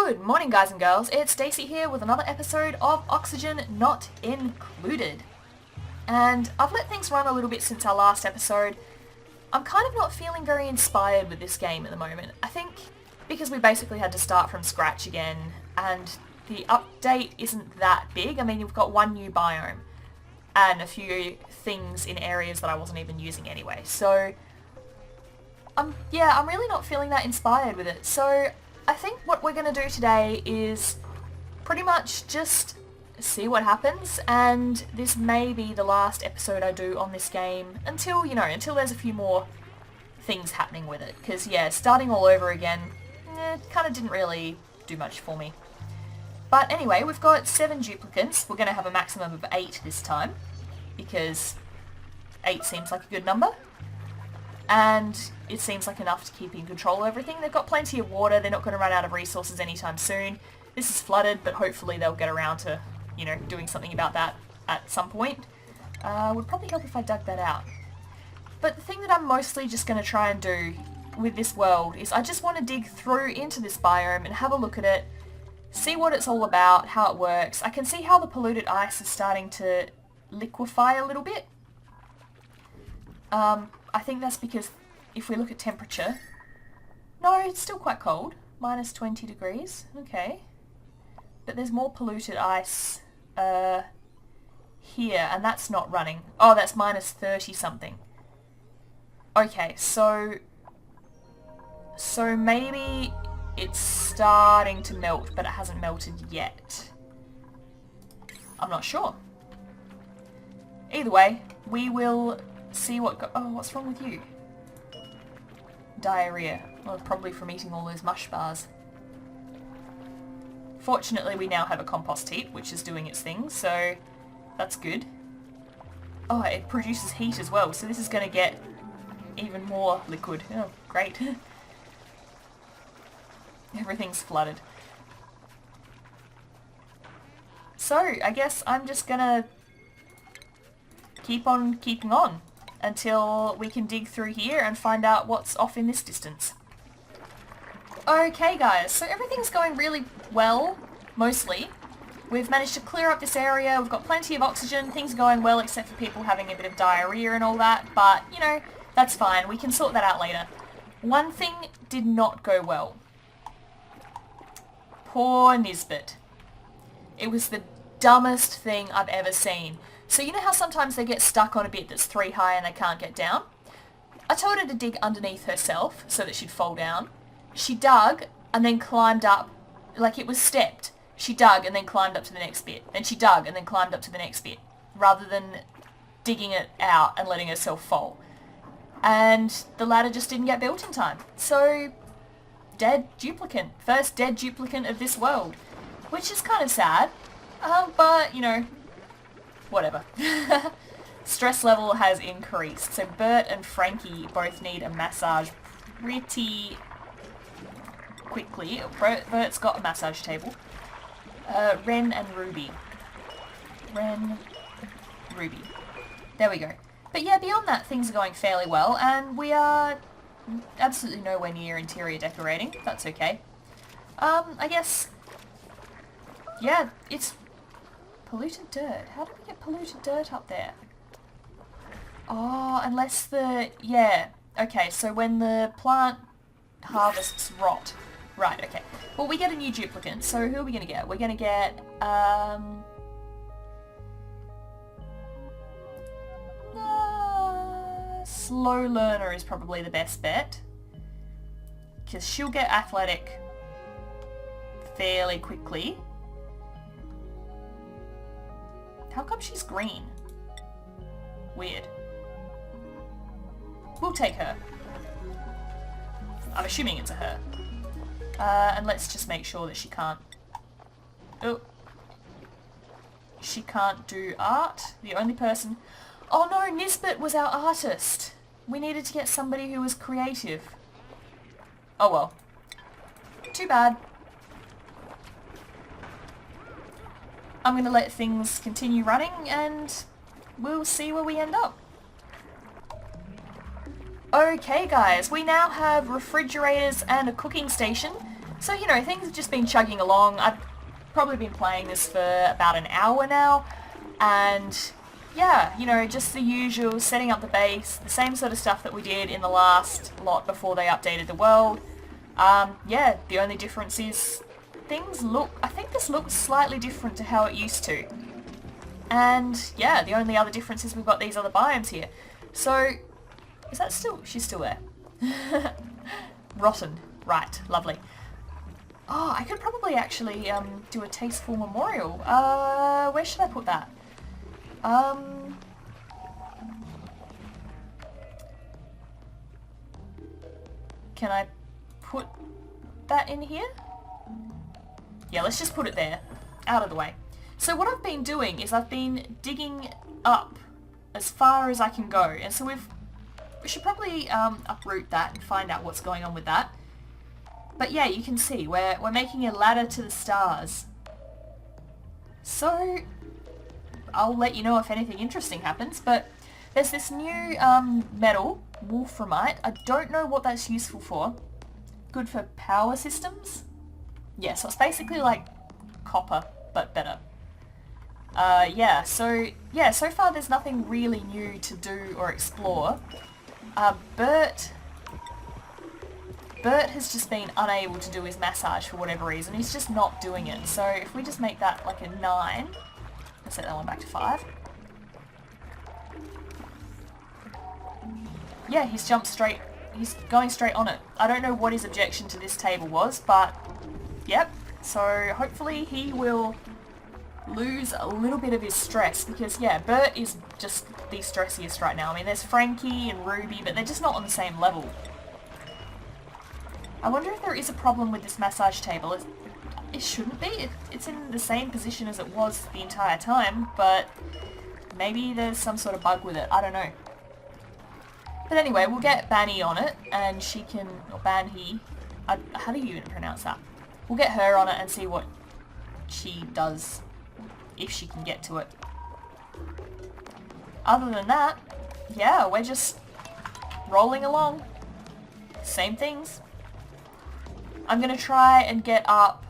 Good morning, guys and girls. It's Stacey here with another episode of Oxygen Not Included. And I've let things run a little bit since our last episode. I'm kind of not feeling very inspired with this game at the moment. I think because we basically had to start from scratch again, and the update isn't that big. I mean, you've got one new biome and a few things in areas that I wasn't even using anyway. So, I'm really not feeling that inspired with it. So, I think what we're going to do today is pretty much just see what happens, and this may be the last episode I do on this game until there's a few more things happening with it. Because, yeah, starting all over again, kind of didn't really do much for me. But anyway, we've got 7 duplicates. We're going to have a maximum of 8 this time, because 8 seems like a good number. And it seems like enough to keep in control of everything. They've got plenty of water. They're not going to run out of resources anytime soon. This is flooded, but hopefully they'll get around to, doing something about that at some point. Would probably help if I dug that out. But the thing that I'm mostly just going to try and do with this world is I just want to dig through into this biome and have a look at it, see what it's all about, how it works. I can see how the polluted ice is starting to liquefy a little bit. I think that's because if we look at temperature... No, it's still quite cold. Minus 20 degrees. Okay. But there's more polluted ice here, and that's not running. Oh, that's minus 30 something. Okay, so maybe it's starting to melt, but it hasn't melted yet. I'm not sure. Either way, we will see what oh, what's wrong with you? Diarrhea. Well, probably from eating all those mush bars. Fortunately, we now have a compost heap, which is doing its thing, so that's good. Oh, it produces heat as well, so this is going to get even more liquid. Oh, great. Everything's flooded. So, I guess I'm just going to keep on keeping on until we can dig through here and find out what's off in this distance. Okay guys, so everything's going really well, mostly. We've managed to clear up this area, we've got plenty of oxygen, things are going well except for people having a bit of diarrhea and all that, but, that's fine, we can sort that out later. One thing did not go well. Poor Nisbet. It was the dumbest thing I've ever seen. So you know how sometimes they get stuck on a bit that's 3 high and they can't get down? I told her to dig underneath herself so that she'd fall down. She dug and then climbed up, like it was stepped. She dug and then climbed up to the next bit. Then she dug and then climbed up to the next bit, rather than digging it out and letting herself fall. And the ladder just didn't get built in time. So, dead duplicate. First dead duplicate of this world. Which is kind of sad. But, whatever. Stress level has increased. So Bert and Frankie both need a massage pretty quickly. Bert's got a massage table. Ren and Ruby. Ren, Ruby. There we go. But yeah, beyond that, things are going fairly well, and we are absolutely nowhere near interior decorating. That's okay. I guess... Yeah, it's... polluted dirt. How do we get polluted dirt up there? Oh, unless the... Yeah. Okay, so when the plant harvests rot. Right, okay. Well, we get a new duplicate, so who are we going to get? We're going to get, slow learner is probably the best bet. Because she'll get athletic fairly quickly. How come she's green? Weird. We'll take her. I'm assuming it's a her. And let's just make sure that she can't... Oh. She can't do art. The only person... Oh no, Nisbet was our artist. We needed to get somebody who was creative. Oh well. Too bad. I'm going to let things continue running and we'll see where we end up. Okay guys, we now have refrigerators and a cooking station, So, you know, things have just been chugging along. I've probably been playing this for about an hour now, and yeah, you know, just the usual, setting up the base, the same sort of stuff that we did in the last lot before they updated the world. Yeah, the only difference is I think this looks slightly different to how it used to. And yeah, the only other difference is we've got these other biomes here. So, she's still there. Rotten. Right, lovely. Oh, I could probably actually do a tasteful memorial. Where should I put that? Can I put that in here? Yeah, let's just put it there. Out of the way. So what I've been doing is I've been digging up as far as I can go. And so we should probably uproot that and find out what's going on with that. But yeah, you can see we're making a ladder to the stars. So I'll let you know if anything interesting happens, but there's this new metal, wolframite. I don't know what that's useful for. Good for power systems? Yeah, so it's basically like copper, but better. Yeah, so far there's nothing really new to do or explore. Bert has just been unable to do his massage for whatever reason. He's just not doing it. So if we just make that like a 9, let's set that one back to 5. Yeah, he's going straight on it. I don't know what his objection to this table was, but yep. So hopefully he will lose a little bit of his stress, because yeah, Bert is just the stressiest right now. I mean, there's Frankie and Ruby, but they're just not on the same level. I wonder if there is a problem with this massage table. It shouldn't be. It's in the same position as it was the entire time, but maybe there's some sort of bug with it. I don't know. But anyway, we'll get Banny on it, and she can, or Banhi, how do you even pronounce that? We'll get her on it and see what she does, if she can get to it. Other than that, yeah, we're just rolling along. Same things. I'm going to try and get up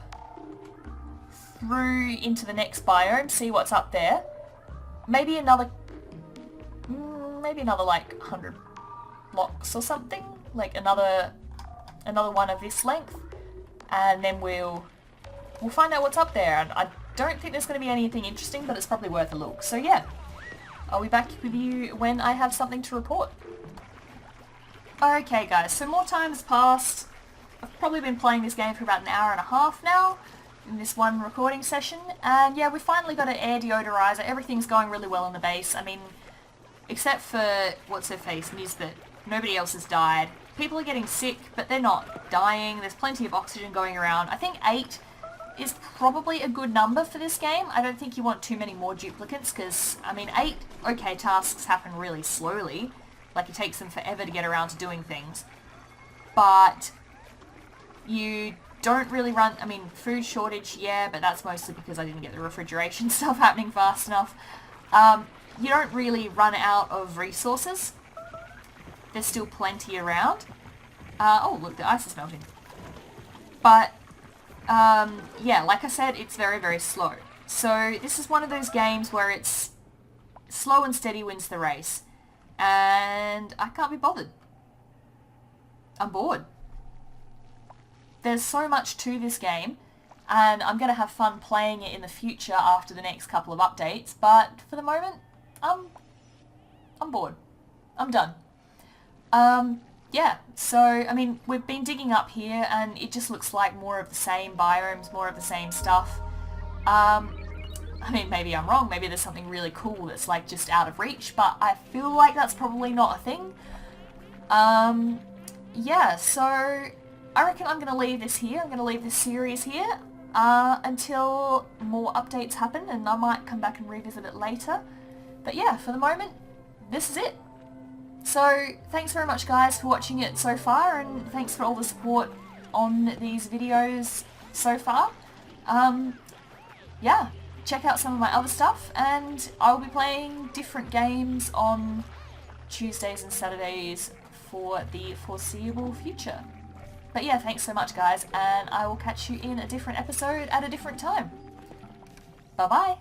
through into the next biome, see what's up there. Maybe another like 100 blocks or something, like another one of this length, and then we'll find out what's up there. And I don't think there's going to be anything interesting, but it's probably worth a look. So yeah, I'll be back with you when I have something to report. Okay guys, so more time has passed. I've probably been playing this game for about an hour and a half now in this one recording session, and yeah, we finally got an air deodorizer. Everything's going really well in the base. I mean, except for what's her face, Nisbet. Nobody else has died. People are getting sick, but they're not dying. There's plenty of oxygen going around. I think 8 is probably a good number for this game. I don't think you want too many more duplicates, because, I mean, 8 okay tasks happen really slowly. Like, it takes them forever to get around to doing things. But you don't really run, I mean, food shortage, yeah, but that's mostly because I didn't get the refrigeration stuff happening fast enough. You don't really run out of resources. There's still plenty around. Oh, look, the ice is melting. But, yeah, like I said, it's very, very slow. So this is one of those games where it's slow and steady wins the race. And I can't be bothered. I'm bored. There's so much to this game, and I'm going to have fun playing it in the future after the next couple of updates, but for the moment, I'm bored. I'm done. Yeah, so, I mean, we've been digging up here, and it just looks like more of the same biomes, more of the same stuff. I mean, maybe I'm wrong, maybe there's something really cool that's, like, just out of reach, but I feel like that's probably not a thing. Yeah, so I reckon I'm going to leave this here. I'm going to leave this series here until more updates happen, and I might come back and revisit it later. But yeah, for the moment, this is it. So thanks very much guys for watching it so far, and thanks for all the support on these videos so far. Yeah, check out some of my other stuff, and I'll be playing different games on Tuesdays and Saturdays for the foreseeable future. But yeah, thanks so much guys, and I will catch you in a different episode at a different time. Bye bye!